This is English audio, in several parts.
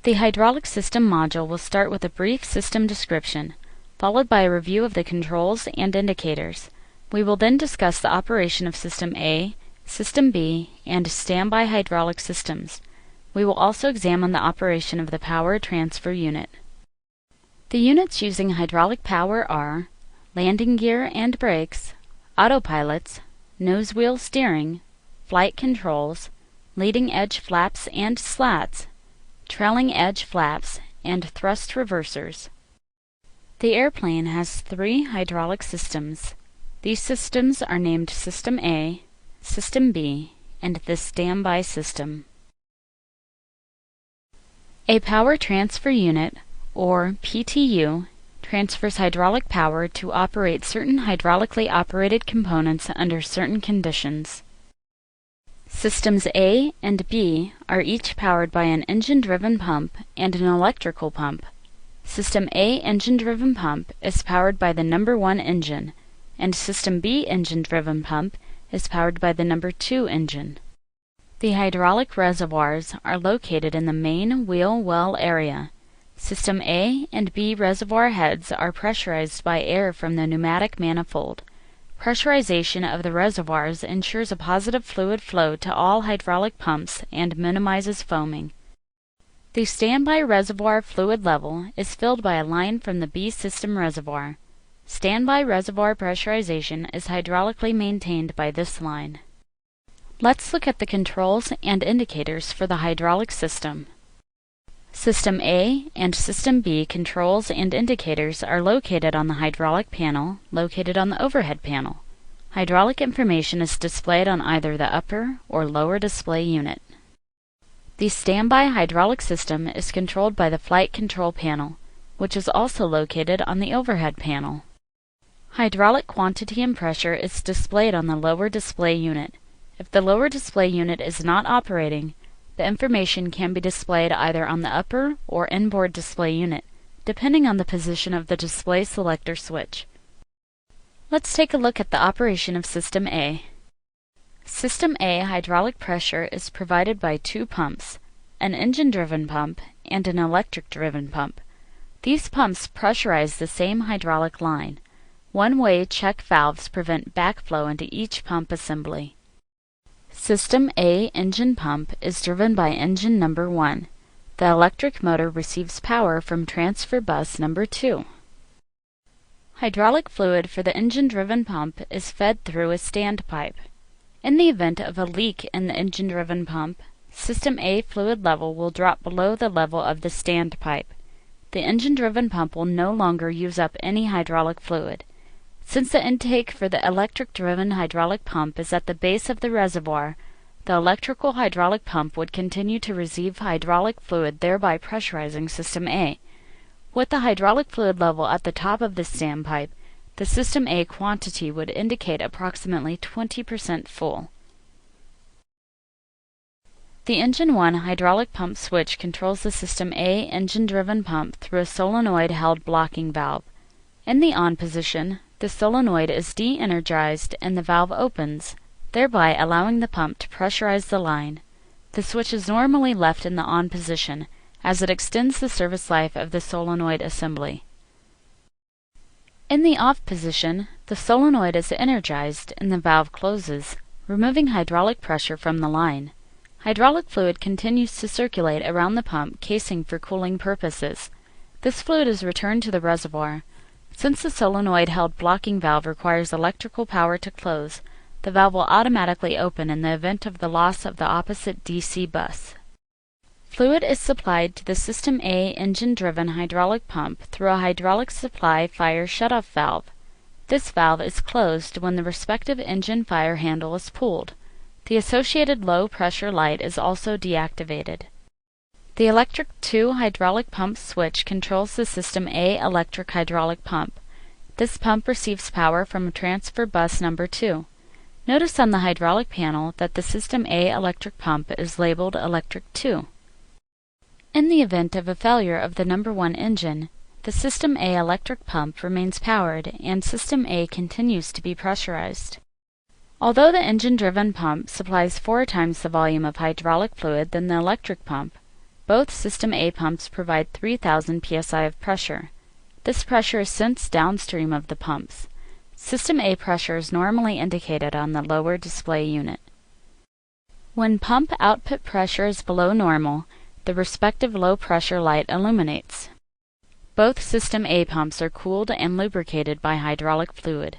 The hydraulic system module will start with a brief system description, followed by a review of the controls and indicators. We will then discuss the operation of System A, System B, and standby hydraulic systems. We will also examine the operation of the power transfer unit. The units using hydraulic power are landing gear and brakes, autopilots, nose wheel steering, flight controls, leading edge flaps and slats, trailing edge flaps, and thrust reversers. The airplane has 3 hydraulic systems. These systems are named System A, System B, and the standby system. A power transfer unit, or PTU, transfers hydraulic power to operate certain hydraulically operated components under certain conditions. Systems A and B are each powered by an engine-driven pump and an electrical pump. System A engine-driven pump is powered by the number 1 engine, and System B engine-driven pump is powered by the number 2 engine. The hydraulic reservoirs are located in the main wheel well area. System A and B reservoir heads are pressurized by air from the pneumatic manifold. Pressurization of the reservoirs ensures a positive fluid flow to all hydraulic pumps and minimizes foaming. The standby reservoir fluid level is filled by a line from the B system reservoir. Standby reservoir pressurization is hydraulically maintained by this line. Let's look at the controls and indicators for the hydraulic system. System A and System B controls and indicators are located on the hydraulic panel, located on the overhead panel. Hydraulic information is displayed on either the upper or lower display unit. The standby hydraulic system is controlled by the flight control panel, which is also located on the overhead panel. Hydraulic quantity and pressure is displayed on the lower display unit. If the lower display unit is not operating, the information can be displayed either on the upper or inboard display unit, depending on the position of the display selector switch. Let's take a look at the operation of System A. System A hydraulic pressure is provided by 2 pumps, an engine-driven pump and an electric-driven pump. These pumps pressurize the same hydraulic line. One-way check valves prevent backflow into each pump assembly. System A engine pump is driven by engine number 1. The electric motor receives power from transfer bus number 2. Hydraulic fluid for the engine-driven pump is fed through a standpipe. In the event of a leak in the engine-driven pump, System A fluid level will drop below the level of the standpipe. The engine-driven pump will no longer use up any hydraulic fluid. Since the intake for the electric-driven hydraulic pump is at the base of the reservoir, the electrical hydraulic pump would continue to receive hydraulic fluid, thereby pressurizing System A. With the hydraulic fluid level at the top of the standpipe, the System A quantity would indicate approximately 20% full. The Engine 1 hydraulic pump switch controls the System A engine-driven pump through a solenoid-held blocking valve. In the on position, the solenoid is de-energized and the valve opens, thereby allowing the pump to pressurize the line. The switch is normally left in the on position, as it extends the service life of the solenoid assembly. In the off position, the solenoid is energized and the valve closes, removing hydraulic pressure from the line. Hydraulic fluid continues to circulate around the pump casing for cooling purposes. This fluid is returned to the reservoir. Since the solenoid-held blocking valve requires electrical power to close, the valve will automatically open in the event of the loss of the opposite DC bus. Fluid is supplied to the System A engine-driven hydraulic pump through a hydraulic supply fire shutoff valve. This valve is closed when the respective engine fire handle is pulled. The associated low-pressure light is also deactivated. The Electric 2 hydraulic pump switch controls the System A electric hydraulic pump. This pump receives power from transfer bus number 2. Notice on the hydraulic panel that the System A electric pump is labeled Electric 2. In the event of a failure of the number 1 engine, the System A electric pump remains powered and System A continues to be pressurized. Although the engine-driven pump supplies 4 times the volume of hydraulic fluid than the electric pump, Both System A pumps provide 3,000 psi of pressure. This pressure is sensed downstream of the pumps. System A pressure is normally indicated on the lower display unit. When pump output pressure is below normal, the respective low pressure light illuminates. Both System A pumps are cooled and lubricated by hydraulic fluid.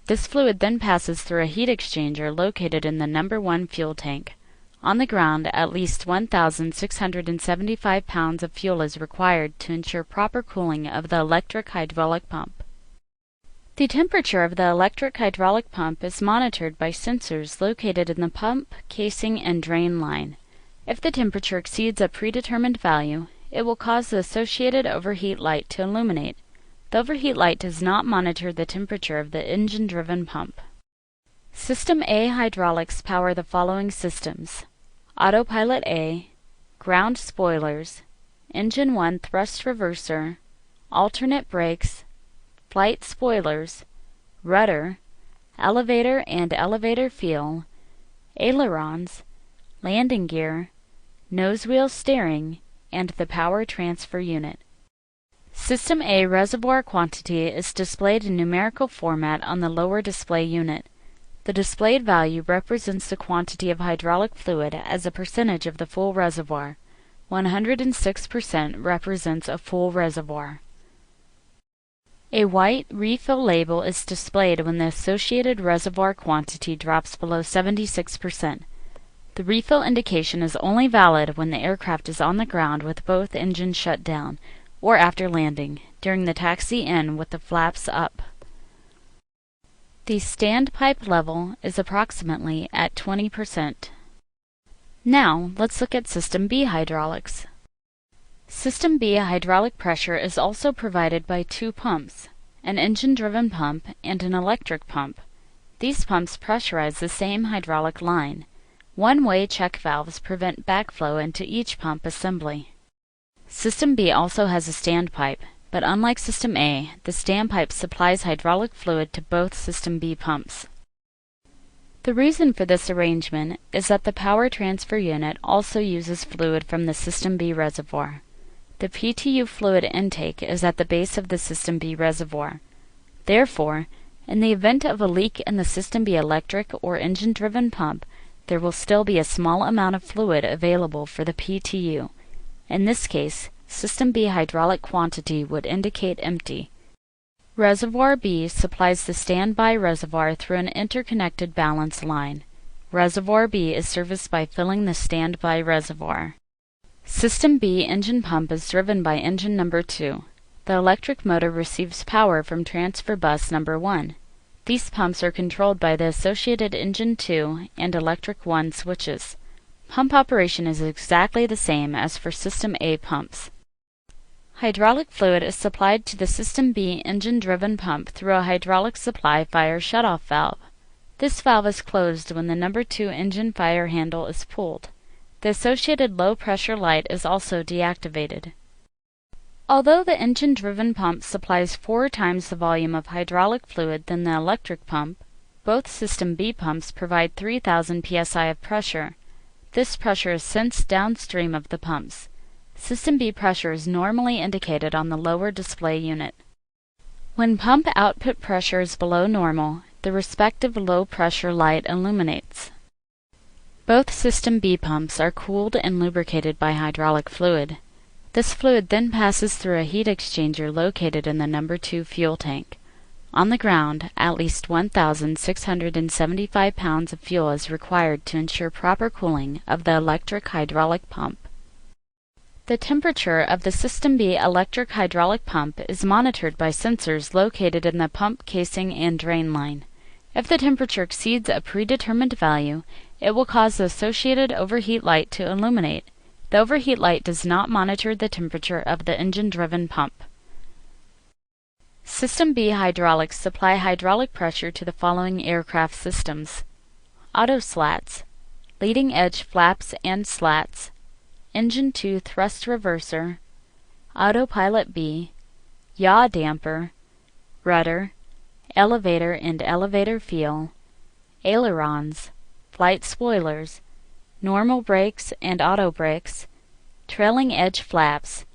This fluid then passes through a heat exchanger located in the number 1 fuel tank. On the ground, at least 1,675 pounds of fuel is required to ensure proper cooling of the electric hydraulic pump. The temperature of the electric hydraulic pump is monitored by sensors located in the pump, casing, and drain line. If the temperature exceeds a predetermined value, it will cause the associated overheat light to illuminate. The overheat light does not monitor the temperature of the engine-driven pump. System A hydraulics power the following systems: Autopilot A, ground spoilers, Engine 1 thrust reverser, alternate brakes, flight spoilers, rudder, elevator and elevator fuel, ailerons, landing gear, nose wheel steering, and the power transfer unit. System A reservoir quantity is displayed in numerical format on the lower display unit. The displayed value represents the quantity of hydraulic fluid as a percentage of the full reservoir. 106% represents a full reservoir. A white refill label is displayed when the associated reservoir quantity drops below 76%. The refill indication is only valid when the aircraft is on the ground with both engines shut down, or after landing, during the taxi-in with the flaps up. The standpipe level is approximately at 20%. Now, let's look at System B hydraulics. System B hydraulic pressure is also provided by two pumps, an engine-driven pump and an electric pump. These pumps pressurize the same hydraulic line. One-way check valves prevent backflow into each pump assembly. System B also has a standpipe, but unlike System A, the standpipe supplies hydraulic fluid to both System B pumps. The reason for this arrangement is that the power transfer unit also uses fluid from the System B reservoir. The PTU fluid intake is at the base of the System B reservoir. Therefore, in the event of a leak in the System B electric or engine-driven pump, there will still be a small amount of fluid available for the PTU. In this case, System B hydraulic quantity would indicate empty. Reservoir B supplies the standby reservoir through an interconnected balance line. Reservoir B is serviced by filling the standby reservoir. System B engine pump is driven by engine number 2. The electric motor receives power from transfer bus number 1. These pumps are controlled by the associated engine 2 and electric 1 switches. Pump operation is exactly the same as for System A pumps. Hydraulic fluid is supplied to the System B engine-driven pump through a hydraulic supply fire shutoff valve. This valve is closed when the number 2 engine fire handle is pulled. The associated low-pressure light is also deactivated. Although the engine-driven pump supplies 4 times the volume of hydraulic fluid than the electric pump, both System B pumps provide 3,000 psi of pressure. This pressure is sensed downstream of the pumps. System B pressure is normally indicated on the lower display unit. When pump output pressure is below normal, the respective low pressure light illuminates. Both System B pumps are cooled and lubricated by hydraulic fluid. This fluid then passes through a heat exchanger located in the number 2 fuel tank. On the ground, at least 1,675 pounds of fuel is required to ensure proper cooling of the electric hydraulic pump. The temperature of the System B electric hydraulic pump is monitored by sensors located in the pump casing and drain line. If the temperature exceeds a predetermined value, it will cause the associated overheat light to illuminate. The overheat light does not monitor the temperature of the engine-driven pump. System B hydraulics supply hydraulic pressure to the following aircraft systems: auto slats, leading edge flaps and slats, engine 2 thrust reverser, autopilot B, yaw damper, rudder, elevator and elevator fuel, ailerons, flight spoilers, normal brakes and auto brakes, trailing edge flaps,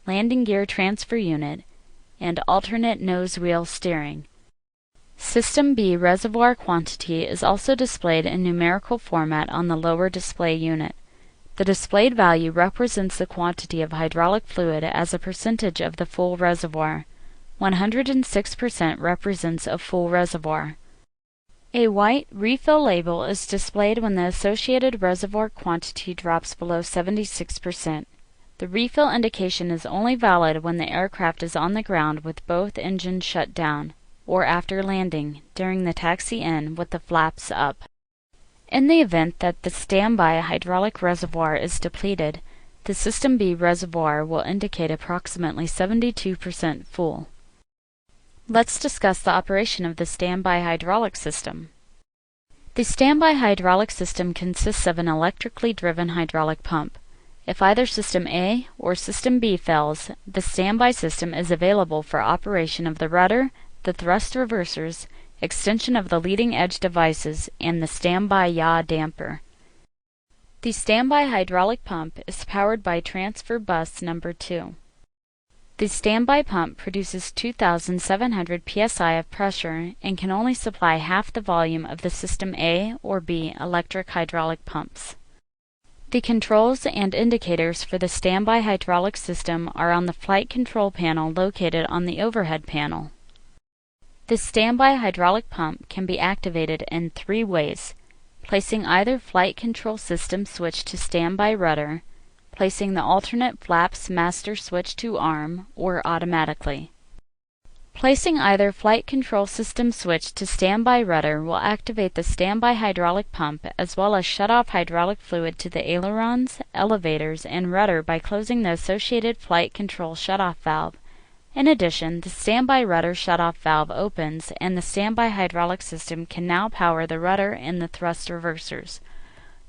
landing gear transfer unit, and alternate nose wheel steering. System B reservoir quantity is also displayed in numerical format on the lower display unit. The displayed value represents the quantity of hydraulic fluid as a percentage of the full reservoir. 106% represents a full reservoir. A white refill label is displayed when the associated reservoir quantity drops below 76%. The refill indication is only valid when the aircraft is on the ground with both engines shut down, or after landing, during the taxi-in with the flaps up. In the event that the standby hydraulic reservoir is depleted, the System B reservoir will indicate approximately 72% full. Let's discuss the operation of the standby hydraulic system. The standby hydraulic system consists of an electrically driven hydraulic pump. If either System A or System B fails, the standby system is available for operation of the rudder, the thrust reversers, extension of the leading edge devices, and the standby yaw damper. The standby hydraulic pump is powered by transfer bus number 2. The standby pump produces 2,700 psi of pressure and can only supply half the volume of the System A or B electric hydraulic pumps. The controls and indicators for the standby hydraulic system are on the flight control panel located on the overhead panel. The standby hydraulic pump can be activated in 3 ways: placing either flight control system switch to standby rudder, placing the alternate flaps master switch to arm, or automatically. Placing either flight control system switch to standby rudder will activate the standby hydraulic pump as well as shut off hydraulic fluid to the ailerons, elevators, and rudder by closing the associated flight control shutoff valve. In addition, the standby rudder shutoff valve opens and the standby hydraulic system can now power the rudder and the thrust reversers.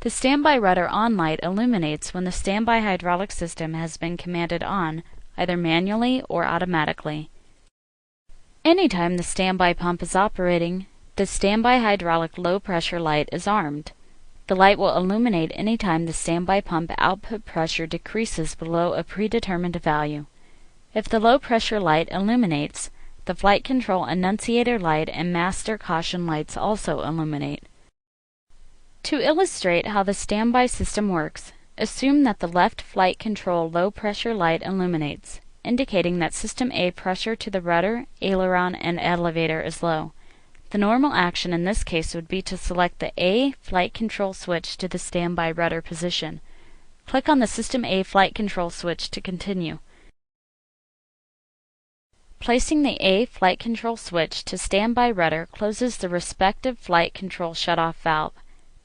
The standby rudder on light illuminates when the standby hydraulic system has been commanded on, either manually or automatically. Anytime the standby pump is operating, the standby hydraulic low pressure light is armed. The light will illuminate anytime the standby pump output pressure decreases below a predetermined value. If the low pressure light illuminates, the flight control annunciator light and master caution lights also illuminate. To illustrate how the standby system works, assume that the left flight control low pressure light illuminates, indicating that System A pressure to the rudder, aileron, and elevator is low. The normal action in this case would be to select the A flight control switch to the standby rudder position. Click on the System A flight control switch to continue. Placing the A flight control switch to standby rudder closes the respective flight control shutoff valve,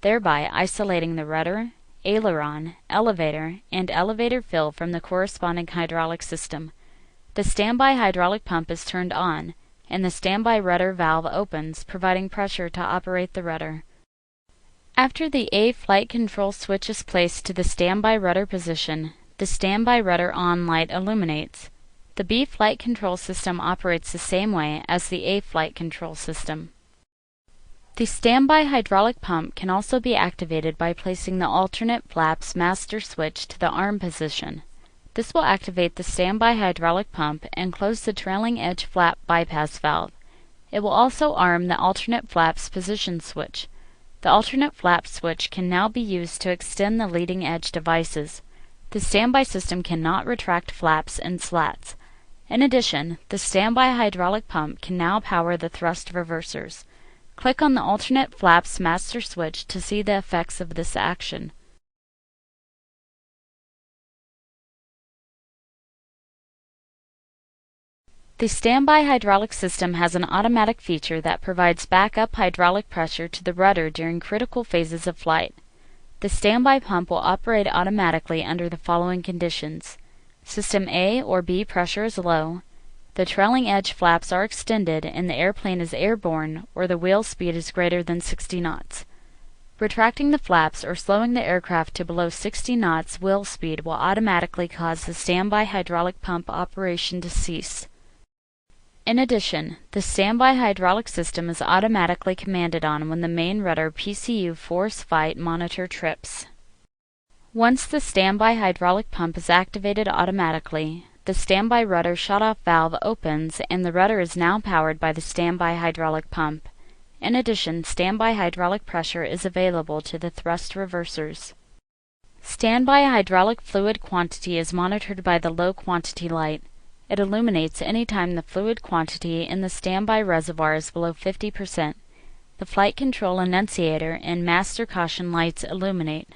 thereby isolating the rudder, aileron, elevator, and elevator fill from the corresponding hydraulic system. The standby hydraulic pump is turned on, and the standby rudder valve opens, providing pressure to operate the rudder. After the A flight control switch is placed to the standby rudder position, the standby rudder on light illuminates. The B flight control system operates the same way as the A flight control system. The standby hydraulic pump can also be activated by placing the alternate flaps master switch to the arm position. This will activate the standby hydraulic pump and close the trailing edge flap bypass valve. It will also arm the alternate flaps position switch. The alternate flap switch can now be used to extend the leading edge devices. The standby system cannot retract flaps and slats. In addition, the standby hydraulic pump can now power the thrust reversers. Click on the alternate flaps master switch to see the effects of this action. The standby hydraulic system has an automatic feature that provides backup hydraulic pressure to the rudder during critical phases of flight. The standby pump will operate automatically under the following conditions. System A or B pressure is low, the trailing edge flaps are extended and the airplane is airborne or the wheel speed is greater than 60 knots. Retracting the flaps or slowing the aircraft to below 60 knots wheel speed will automatically cause the standby hydraulic pump operation to cease. In addition, the standby hydraulic system is automatically commanded on when the main rudder PCU force fight monitor trips. Once the standby hydraulic pump is activated automatically, the standby rudder shutoff valve opens and the rudder is now powered by the standby hydraulic pump. In addition, standby hydraulic pressure is available to the thrust reversers. Standby hydraulic fluid quantity is monitored by the low quantity light. It illuminates any time the fluid quantity in the standby reservoir is below 50%. The flight control annunciator and master caution lights illuminate.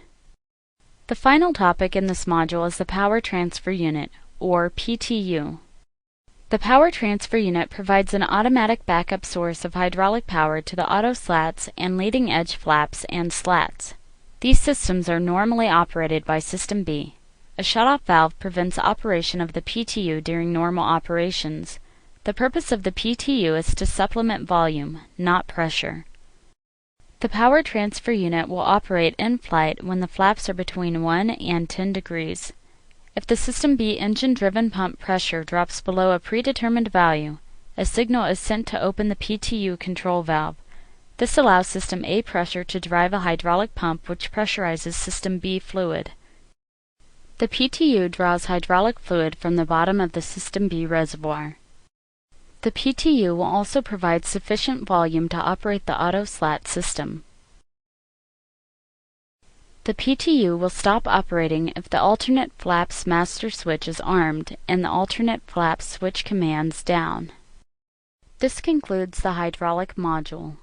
The final topic in this module is the Power Transfer Unit, or PTU. The Power Transfer Unit provides an automatic backup source of hydraulic power to the auto slats and leading edge flaps and slats. These systems are normally operated by System B. A shutoff valve prevents operation of the PTU during normal operations. The purpose of the PTU is to supplement volume, not pressure. The Power Transfer Unit will operate in flight when the flaps are between 1 and 10 degrees. If the System B engine-driven pump pressure drops below a predetermined value, a signal is sent to open the PTU control valve. This allows System A pressure to drive a hydraulic pump which pressurizes System B fluid. The PTU draws hydraulic fluid from the bottom of the System B reservoir. The PTU will also provide sufficient volume to operate the auto slat system. The PTU will stop operating if the alternate flaps master switch is armed and the alternate flap switch commands down. This concludes the hydraulic module.